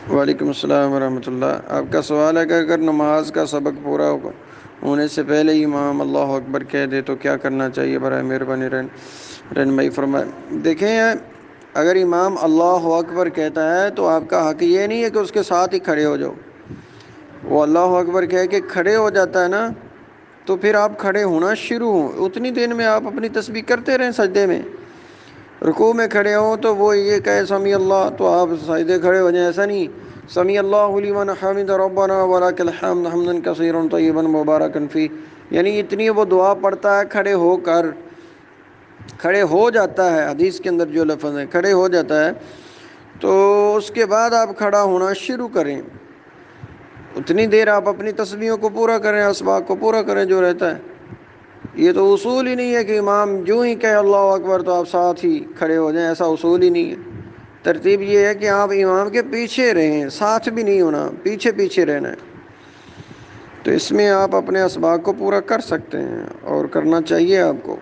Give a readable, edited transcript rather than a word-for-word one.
وعلیکم السلام ورحمۃ اللہ۔ آپ کا سوال ہے کہ اگر نماز کا سبق پورا ہونے سے پہلے امام اللہ اکبر کہہ دے تو کیا کرنا چاہیے؟ برائے مہربانی رہنمائی فرمائے۔ دیکھیں، اگر امام اللہ اکبر کہتا ہے تو آپ کا حق یہ نہیں ہے کہ اس کے ساتھ ہی کھڑے ہو جاؤ۔ وہ اللہ اکبر کہہ کے کھڑے ہو جاتا ہے نا، تو پھر آپ کھڑے ہونا شروع ہوں، اتنی دیر میں آپ اپنی تسبیح کرتے رہیں سجدے میں۔ رکوع میں کھڑے ہوں تو وہ یہ کہے سمیع اللہ تو آپ سجدے کھڑے ہو جائیں، ایسا نہیں سمیع اللہ لمن حمدہ ربنا ولک الحمد حمدا کثیرا طیبا مبارکا فیہ، یعنی اتنی وہ دعا پڑھتا ہے کھڑے ہو کر، کھڑے ہو جاتا ہے، حدیث کے اندر جو لفظ ہے کھڑے ہو جاتا ہے، تو اس کے بعد آپ کھڑا ہونا شروع کریں۔ اتنی دیر آپ اپنی تسبیحوں کو پورا کریں، اسباق کو پورا کریں جو رہتا ہے۔ یہ تو اصول ہی نہیں ہے کہ امام جو ہی کہے اللہ اکبر تو آپ ساتھ ہی کھڑے ہو جائیں، ایسا اصول ہی نہیں ہے۔ ترتیب یہ ہے کہ آپ امام کے پیچھے رہیں، ساتھ بھی نہیں ہونا، پیچھے پیچھے رہنا ہے۔ تو اس میں آپ اپنے اسباق کو پورا کر سکتے ہیں اور کرنا چاہیے آپ کو۔